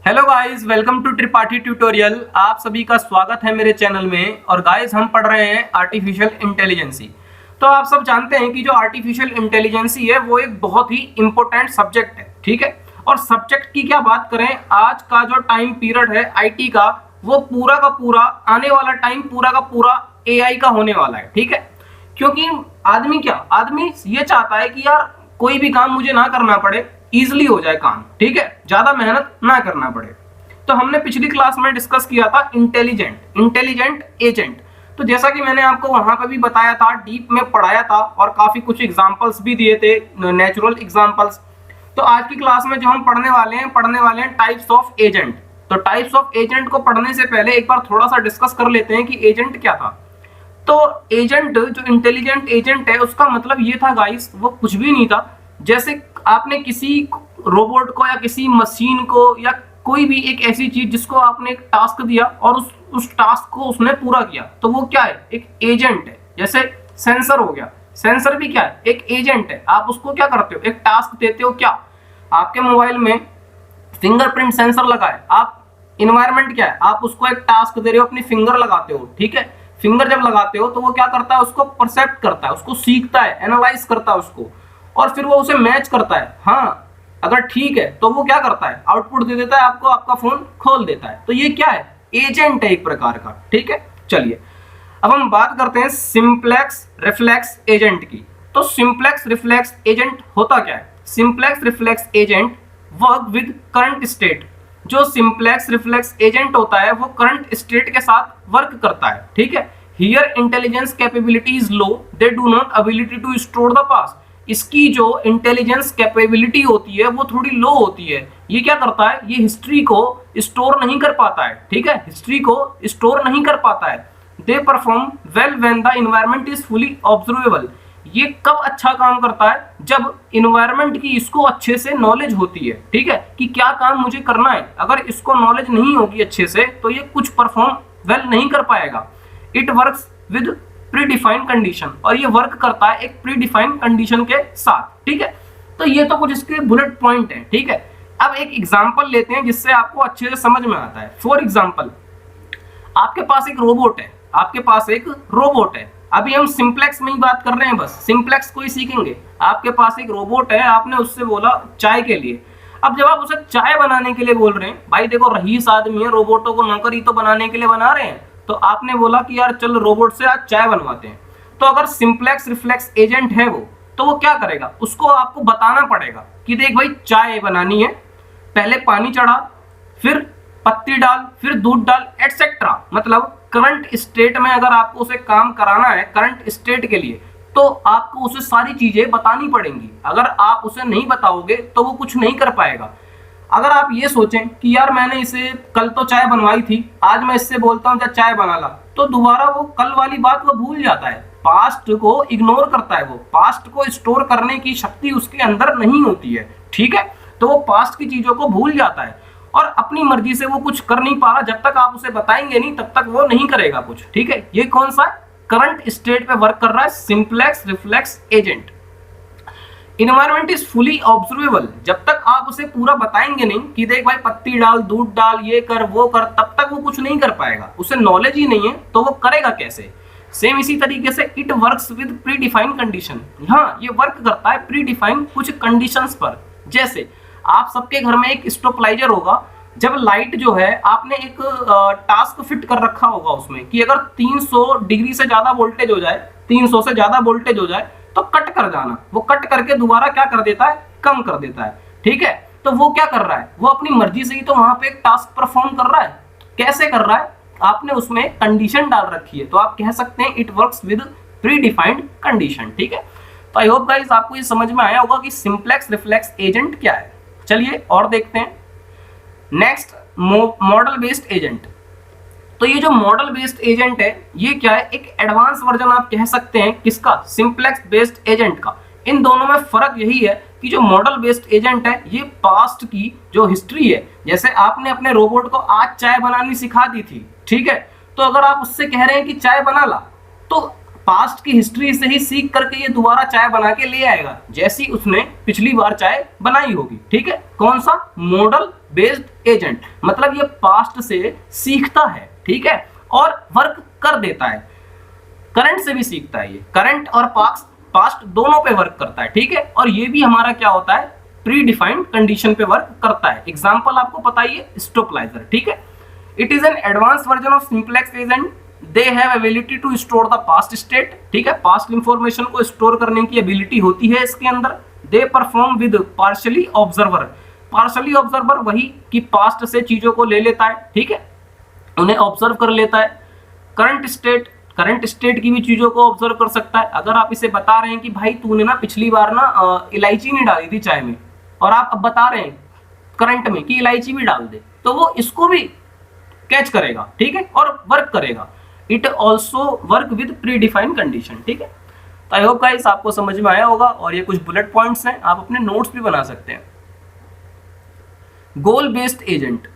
Hello guys, welcome to Tripathi tutorial. आप सभी का स्वागत है मेरे चैनल में। और गाइस, हम पढ़ रहे हैं आर्टिफिशियल इंटेलिजेंसी। तो आप सब जानते हैं कि जो आर्टिफिशियल इंटेलिजेंसी है वो एक बहुत ही इंपॉर्टेंट सब्जेक्ट है, ठीक है। और सब्जेक्ट की क्या बात करें, आज का जो टाइम पीरियड है आईटी का, वो पूरा का पूरा आने वाला टाइम पूरा का पूरा एआई का होने वाला है, ठीक है। क्योंकि आदमी ये चाहता है कि यार कोई भी काम मुझे ना करना पड़े, इजिली हो जाए काम, ठीक है, ज्यादा मेहनत ना करना पड़े। तो हमने पिछली क्लास में डिस्कस किया था इंटेलिजेंट एजेंट। तो जैसा कि मैंने आपको वहां पर भी बताया था, डीप में पढ़ाया था और काफी कुछ एग्जांपल्स भी दिए थे, नेचुरल एग्जांपल्स। तो आज की क्लास में जो हम पढ़ने वाले हैं टाइप्स ऑफ एजेंट। तो टाइप्स ऑफ एजेंट को पढ़ने से पहले एक बार थोड़ा सा डिस्कस कर लेते हैं कि एजेंट क्या था। तो एजेंट, जो इंटेलिजेंट एजेंट है, उसका मतलब ये था गाइस, वो कुछ भी नहीं था। जैसे आपने किसी रोबोट को या किसी मशीन को या कोई भी एक ऐसी चीज जिसको आपने एक टास्क दिया और उस टास्क को उसने पूरा किया, तो वो क्या है? एक एजेंट है। जैसे सेंसर हो गया, सेंसर भी क्या है? एक एजेंट है। आप उसको क्या करते हो? एक टास्क देते हो। क्या आपके मोबाइल में फिंगरप्रिंट सेंसर लगा है? आप इन्वायरमेंट क्या है? आप उसको एक टास्क दे रहे हो, अपनी फिंगर लगाते हो, ठीक है। फिंगर जब लगाते हो तो वो क्या करता है? उसको परसेप्ट करता है, उसको सीखता है, एनालाइज करता है उसको, और फिर वो उसे मैच करता है। हाँ, अगर ठीक है तो वो क्या करता है? आउटपुट दे देता है आपको, आपका फोन खोल देता है। तो ये क्या है? एजेंट है एक प्रकार का, ठीक है। चलिए अब हम बात करते हैं सिंप्लेक्स रिफ्लेक्स एजेंट की। तो सिंप्लेक्स रिफ्लेक्स एजेंट होता क्या है? Simplex reflex agent work with current state. जो सिंप्लेक्स रिफ्लेक्स एजेंट होता है वो करंट स्टेट के साथ वर्क करता है, ठीक है। Here intelligence capability is low, they do not ability to store the past. इसकी जो इंटेलिजेंस कैपेबिलिटी होती है वो थोड़ी लो होती है। ये क्या करता है? ये हिस्ट्री को स्टोर नहीं कर पाता है, ठीक है। हिस्ट्री को स्टोर नहीं कर पाता है। They perform well when the environment is fully observable. ये कब अच्छा काम करता है? जब इन्वायरमेंट की इसको अच्छे से नॉलेज होती है, ठीक है, कि क्या काम मुझे करना है। अगर इसको नॉलेज नहीं होगी अच्छे से तो ये कुछ परफॉर्म वेल नहीं कर पाएगा। It works with predefined condition, और ये वर्क करता है एक प्रीडिफाइंड कंडीशन के साथ, ठीक है। तो ये तो कुछ इसके बुलेट पॉइंट है, ठीक है। अब एक एग्जांपल लेते हैं जिससे आपको अच्छे से समझ में आता है। फॉर एग्जांपल, आपके पास एक रोबोट है। अभी हम सिंप्लेक्स में ही बात कर रहे हैं, बस सिंप्लेक्स को ही सीखेंगे। आपके पास एक रोबोट है, आपने उससे बोला चाय के लिए। अब जब आप उसे चाय बनाने के लिए बोल रहे हैं, भाई देखो रईस आदमी है, रोबोटों को नौकरी तो बनाने के लिए बना रहे हैं, तो आपने बोला कि यार चल रोबोट से आज चाय बनवाते हैं। तो अगर सिंप्लेक्स रिफ्लेक्स एजेंट है वो, तो वो क्या करेगा? उसको आपको बताना पड़ेगा कि देख भाई चाय बनानी है, पहले पानी चढ़ा, फिर पत्ती डाल, फिर दूध डाल, एटसेट्रा। मतलब करंट स्टेट में अगर आपको उसे काम कराना है करंट स्टेट के लिए, तो आपको उसे सारी चीजें बतानी पड़ेंगी। अगर आप उसे नहीं बताओगे तो वो कुछ नहीं कर पाएगा। अगर आप ये सोचें कि यार मैंने इसे कल तो चाय बनवाई थी, आज मैं इससे बोलता हूँ चाय बना ला, तो दोबारा वो कल वाली बात वो भूल जाता है, पास्ट को इग्नोर करता है। वो पास्ट को स्टोर करने की शक्ति उसके अंदर नहीं होती है, ठीक है। तो वो पास्ट की चीजों को भूल जाता है और अपनी मर्जी से वो कुछ कर नहीं पा रहा। जब तक आप उसे बताएंगे नहीं तब तक वो नहीं करेगा कुछ, ठीक है। ये कौन सा करंट स्टेट पे वर्क कर रहा है? Simplex reflex agent. Environment is fully observable. जब तक आप उसे पूरा बताएंगे नहीं कि देख भाई पत्ती डाल, दूध डाल, ये कर वो कर, तब तक वो कुछ नहीं कर पाएगा। उसे नॉलेज ही नहीं है तो वो करेगा कैसे? सेम इसी तरीके से it works with pre defined condition. हाँ, ये वर्क करता है प्री डिफाइंड कुछ कंडीशंस पर। जैसे आप सबके घर में एक स्टोपलाइजर होगा। जब लाइट जो है, आपने एक टास्क फिट कर रखा होगा उसमें कि अगर 300 डिग्री से ज्यादा वोल्टेज हो जाए, 300 से ज्यादा वोल्टेज हो जाए तो कट कर जाना। वो कट करके दोबारा क्या कर देता है? कम कर देता है, ठीक है। तो वो क्या कर रहा है? वो अपनी मर्जी से ही तो वहां पे एक टास्क परफॉर्म कर रहा है। कैसे कर रहा है? आपने उसमें कंडीशन डाल रखी है, तो आप कह सकते हैं it works with pre defined condition, ठीक है। तो आई होप गाइस आपको ये समझ में आया होगा कि सिंप्लेक्स रिफ्लेक्स एजेंट क्या है। चलिए और देखते हैं। Next, model based agent. तो ये जो मॉडल बेस्ड एजेंट है ये क्या है? एक एडवांस वर्जन आप कह सकते हैं किसका? सिंप्लेक्स बेस्ड एजेंट का। इन दोनों में फर्क यही है कि जो मॉडल बेस्ड एजेंट है ये पास्ट की जो हिस्ट्री है, जैसे आपने अपने रोबोट को आज चाय बनानी सिखा दी थी, ठीक है, तो अगर आप उससे कह रहे हैं कि चाय बना ला, तो पास्ट की हिस्ट्री से ही सीख करके ये दोबारा चाय बना के ले आएगा जैसी उसने पिछली बार चाय बनाई होगी। ठीक है, कौन सा? मॉडल बेस्ड एजेंट, मतलब ये पास्ट से सीखता है, ठीक है, और वर्क कर देता है। करंट से भी सीखता है, ये करंट और पास्ट दोनों पे वर्क करता है। ठीक है, और ये भी हमारा क्या होता है? प्री डिफाइंड कंडीशन पे वर्क करता है। एग्जांपल आपको पता ही है, स्टोपलाइजर। ठीक है, it is an advance version of simplex agent, they have ability to store the past state. ठीक है, पास्ट इंफॉर्मेशन को स्टोर करने की एबिलिटी होती है इसके अंदर। They perform with partially observer, partially observer वही कि पास्ट से चीजों को ले लेता है, ठीक है, उन्हें ऑब्जर्व कर लेता है। करंट स्टेट की भी चीजों को ऑब्जर्व कर सकता है। अगर आप इसे बता रहे हैं कि भाई तूने ना पिछली बार ना इलायची नहीं डाली थी चाय में, और आप अब बता रहे हैं करंट में कि इलायची भी डाल दे, तो वो इसको भी कैच करेगा, ठीक है, और वर्क करेगा। It also work with pre defined condition. ठीक है, तो आई होप गाइस आपको समझ में आया होगा, और ये कुछ बुलेट पॉइंट्स हैं, आप अपने नोट्स भी बना सकते हैं। गोल बेस्ड एजेंट,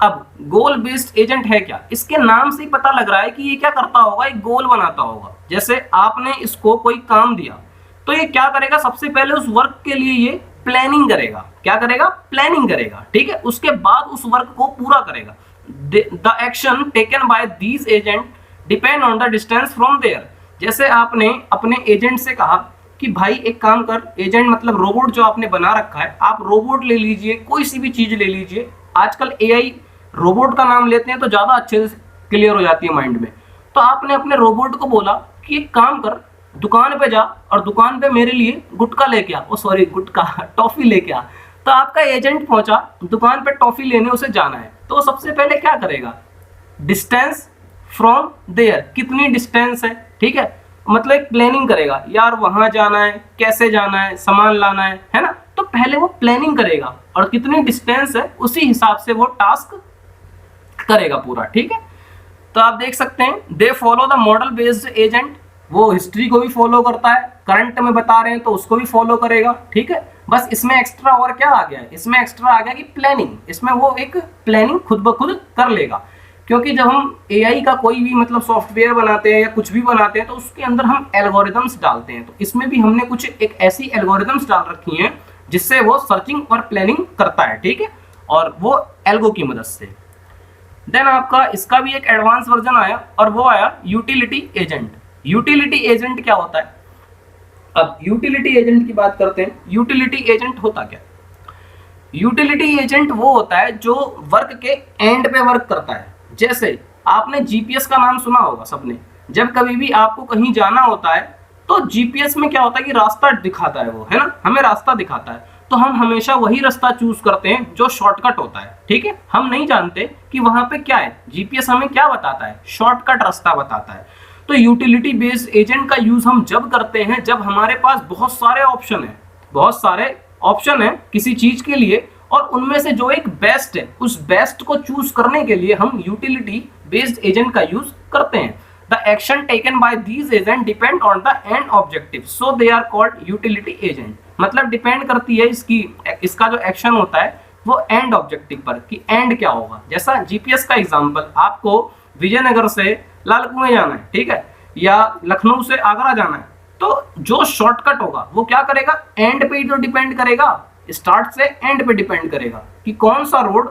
अब गोल बेस्ड एजेंट है क्या? इसके नाम से ही पता लग रहा है कि ये क्या करता होगा, एक गोल बनाता होगा। जैसे आपने इसको कोई काम दिया तो ये क्या करेगा? सबसे पहले उस वर्क के लिए ये प्लानिंग करेगा। क्या करेगा? प्लानिंग करेगा, ठीक है, उसके बाद उस वर्क को पूरा करेगा। The action taken by these agent depend on the distance from there. जैसे आपने अपने एजेंट से कहा कि भाई एक काम कर, एजेंट मतलब रोबोट जो आपने बना रखा है, आप रोबोट ले लीजिए, कोई सी भी चीज ले लीजिए। आजकल एआई रोबोट का नाम लेते हैं तो ज्यादा अच्छे से क्लियर हो जाती है माइंड में। तो आपने अपने रोबोट को बोला कि एक काम कर, दुकान पे जा और दुकान पे मेरे लिए गुटखा लेके आ, सॉरी गुटखा टॉफी लेके आ। तो आपका एजेंट पहुंचा दुकान पे, टॉफी लेने उसे जाना है, तो सबसे पहले क्या करेगा? डिस्टेंस फ्रॉम देयर, कितनी डिस्टेंस है, ठीक है, मतलब एक प्लानिंग करेगा, यार वहां जाना है, कैसे जाना है, सामान लाना है ना, तो पहले वो प्लानिंग करेगा और कितनी डिस्टेंस है उसी हिसाब से वो टास्क करेगा पूरा। ठीक है, तो आप देख सकते हैं they follow the model based agent, वो हिस्ट्री को भी फॉलो करता है, करंट में बता रहे हैं तो उसको भी फॉलो करेगा। ठीक है, बस इसमें एक्स्ट्रा और क्या आ गया है? इसमें एक्स्ट्रा आ गया कि प्लानिंग, इसमें वो एक प्लानिंग खुद ब खुद कर लेगा। क्योंकि जब हम एआई का कोई भी मतलब सॉफ्टवेयर बनाते हैं या कुछ भी बनाते हैं तो उसके अंदर हम एल्गोरिदम्स डालते हैं, तो इसमें भी हमने कुछ एक ऐसी एल्गोरिदम्स डाल रखी हैं जिससे वो सर्चिंग और प्लानिंग करता है। ठीक है, और वो एल्गो की मदद से। देन आपका इसका भी एक एडवांस वर्जन आया, और वो आया यूटिलिटी एजेंट। यूटिलिटी एजेंट क्या होता है? अब यूटिलिटी एजेंट की बात करते हैं। यूटिलिटी एजेंट होता क्या? यूटिलिटी एजेंट वो होता है जो वर्क के एंड पे वर्क करता है। जैसे आपने जीपीएस का नाम सुना होगा सबने, जब कभी भी आपको कहीं जाना होता है तो जीपीएस में क्या होता है कि रास्ता दिखाता है, वो है ना, हमें रास्ता दिखाता है, तो हम हमेशा वही रास्ता चूज करते हैं जो शॉर्टकट होता है। ठीक है, हम नहीं जानते कि वहां पे क्या है, जीपीएस हमें क्या बताता है? शॉर्टकट रास्ता बताता है। तो यूटिलिटी बेस्ड एजेंट का यूज हम जब करते हैं जब हमारे पास बहुत सारे ऑप्शन है किसी चीज के लिए, और उनमें से जो एक बेस्ट है उस बेस्ट को चूज करने के लिए हम यूटिलिटी बेस्ड एजेंट का यूज करते हैं। The action taken by these agent depend on the end objective, so they are called utility agent. मतलब डिपेंड करती है इसका जो एक्शन होता है वो एंड ऑब्जेक्टिव पर, कि एंड क्या होगा। जैसा जीपीएस का एग्जांपल, आपको विजयनगर से लाल कुएं जाना है, ठीक है, या लखनऊ से आगरा जाना है, तो जो शॉर्टकट होगा वो क्या करेगा? एंड पे जो डिपेंड करेगा, स्टार्ट से एंड पे डिपेंड करेगा कि कौन सा रोड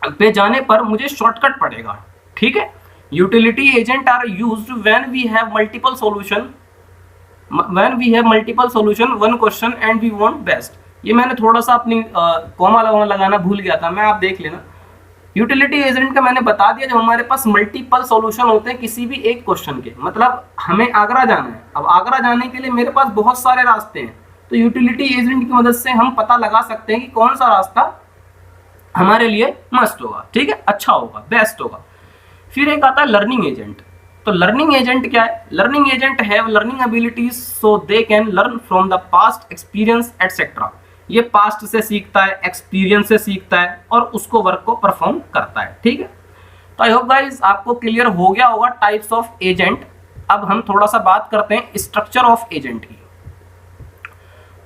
पे जाने पर मुझे शॉर्टकट पड़ेगा। ठीक है, utility agent are used when we have multiple solution one question and we want best. ये मैंने थोड़ा सा अपनी कॉमा लगाना भूल गया था मैं, आप देख लेना। यूटिलिटी एजेंट का मैंने बता दिया, जब हमारे पास मल्टीपल सॉल्यूशन होते हैं किसी भी एक क्वेश्चन के, मतलब हमें आगरा जाना है, अब आगरा जाने के लिए मेरे पास बहुत सारे रास्ते हैं, तो यूटिलिटी एजेंट की मदद से हम पता लगा सकते हैं कि कौन सा रास्ता हमारे लिए मस्ट होगा, ठीक है, अच्छा होगा, बेस्ट होगा। फिर एक आता है लर्निंग एजेंट। तो लर्निंग एजेंट क्या है? Learning agent have learning abilities so they can learn from the past experience etcetera. ये पास्ट से सीखता है, एक्सपीरियंस से सीखता है और उसको वर्क को परफॉर्म करता है। ठीक है, तो आई होप गाइस आपको क्लियर हो गया होगा टाइप्स ऑफ एजेंट। अब हम थोड़ा सा बात करते हैं स्ट्रक्चर ऑफ एजेंट की।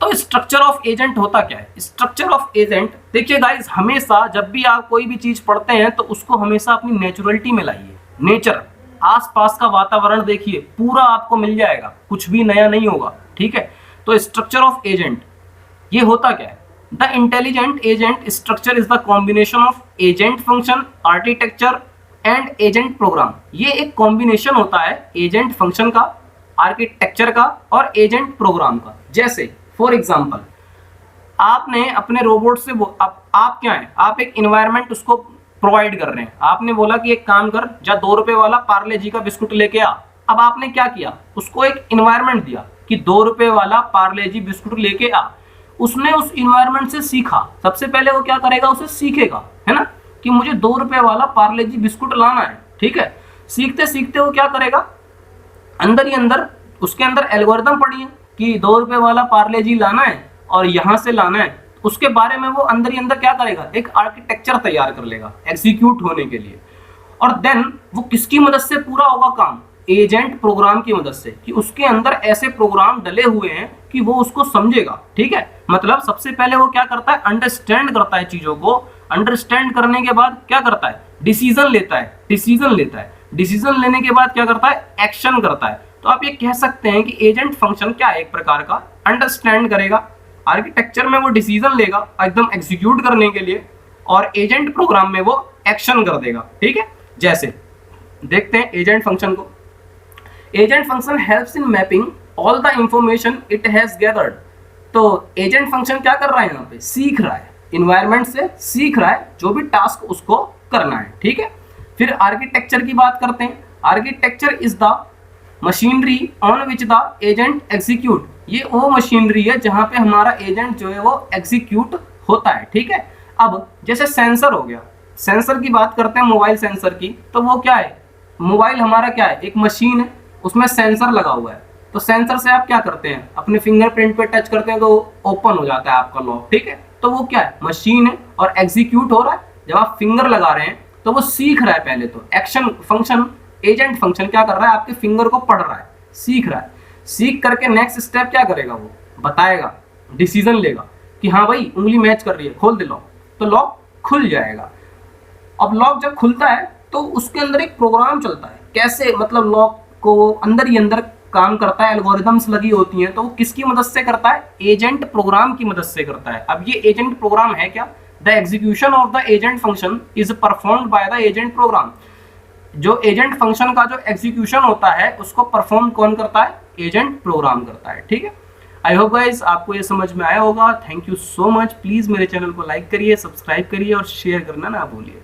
तो स्ट्रक्चर ऑफ एजेंट होता क्या है? स्ट्रक्चर ऑफ एजेंट, देखिए गाइस, हमेशा जब भी आप कोई भी चीज पढ़ते हैं तो उसको हमेशा अपनी नेचुरलिटी में लाइए। नेचर, आसपास का वातावरण देखिए, पूरा आपको मिल जाएगा, कुछ भी नया नहीं होगा, ठीक है। तो स्ट्रक्चर ऑफ एजेंट, ये होता क्या है? The intelligent agent structure is the combination of agent function, architecture and agent program. ये एक कॉम्बिनेशन होता है एजेंट फंक्शन का, आर्किटेक्चर का और एजेंट प्रोग्राम का। जैसे फॉर एग्जांपल, आपने अपने रोबोट से आप क्या है, आप एक इन्वायरमेंट उसको प्रोवाइड कर रहे हैं। आपने बोला कि एक काम कर, जा 2 रुपए वाला पार्ले जी का बिस्कुट लेके आ। अब आपने क्या किया, उसको एक इन्वायरमेंट दिया कि 2 रुपए वाला पार्ले जी बिस्कुट लेके आ। उसने उस इन्वायरमेंट से सीखा। सबसे पहले वो क्या करेगा, उसे सीखेगा, है ना, कि मुझे 2 रुपए वाला पार्ले जी बिस्कुट लाना है, ठीक है। सीखते सीखते वो क्या करेगा, अंदर ही अंदर उसके अंदर एल्गोरिथम पड़ी है कि 2 रुपए वाला पार्ले जी लाना है और यहां से लाना है। उसके बारे में वो अंदर ही अंदर क्या करेगा, एक आर्किटेक्चर तैयार कर लेगा एग्जीक्यूट होने के लिए। और देन वो किसकी मदद से पूरा होगा काम, एजेंट प्रोग्राम की मदद से, कि उसके अंदर ऐसे प्रोग्राम डले हुए हैं कि वो उसको समझेगा, ठीक है। मतलब सबसे पहले वो क्या करता है, अंडरस्टैंड करता है चीजों को। अंडरस्टैंड करने के बाद क्या करता है, डिसीजन लेता है। डिसीजन लेने के बाद क्या करता है, एक्शन करता है। तो आप ये कह सकते हैं कि एजेंट फंक्शन क्या है, एक प्रकार का अंडरस्टैंड करेगा, आर्किटेक्चर में वो डिसीजन लेगा एकदम एग्जीक्यूट करने के लिए, और एजेंट प्रोग्राम में वो एक्शन कर देगा, ठीक है। जैसे देखते हैं एजेंट फंक्शन को। Agent function helps in mapping all the information it has gathered. तो एजेंट फंक्शन क्या कर रहा है, यहाँ पे सीख रहा है, इन्वायरमेंट से सीख रहा है जो भी टास्क उसको करना है, ठीक है। फिर आर्किटेक्चर की बात करते हैं। Architecture is the machinery on which the agent execute. ये वो मशीनरी है जहां पे हमारा एजेंट जो है वो एग्जीक्यूट होता है, ठीक है। अब जैसे सेंसर हो गया, सेंसर की बात करते हैं, मोबाइल सेंसर की। तो वो क्या है, मोबाइल हमारा क्या है, एक मशीन है, उसमें सेंसर लगा हुआ है। तो सेंसर से आप क्या करते हैं, अपने फिंगरप्रिंट पे टच करते हैं तो ओपन हो जाता है आपका लॉक, ठीक है। तो वो क्या है, मशीन है और एग्जीक्यूट हो रहा है। जब आप फिंगर लगा रहे हैं तो वो सीख रहा है पहले तो। एक्शन फंक्शन, एजेंट फंक्शन क्या कर रहा है, आपके फिंगर को पढ़ रहा है, सीख रहा है। सीख करके नेक्स्ट स्टेप क्या करेगा, वो बताएगा, डिसीजन लेगा कि हाँ भाई उंगली मैच कर रही है, खोल दे लॉक। तो लॉक खुल जाएगा। अब लॉक जब खुलता है तो उसके अंदर एक प्रोग्राम चलता है। कैसे, मतलब लॉक को वो अंदर ही अंदर काम करता है, एल्गोरिथम्स लगी होती हैं। तो वो किसकी मदद से करता है, एजेंट प्रोग्राम की मदद से करता है। अब ये एजेंट प्रोग्राम है क्या, the execution of the agent function is performed by the agent program. जो एजेंट फंक्शन का जो एग्जीक्यूशन होता है उसको परफॉर्म कौन करता है, एजेंट प्रोग्राम करता है, ठीक है। आई होप गाइस आपको ये समझ में आया होगा। Thank you so much. Please मेरे चैनल को लाइक करिए, सब्सक्राइब करिए और शेयर करना ना भूलिए।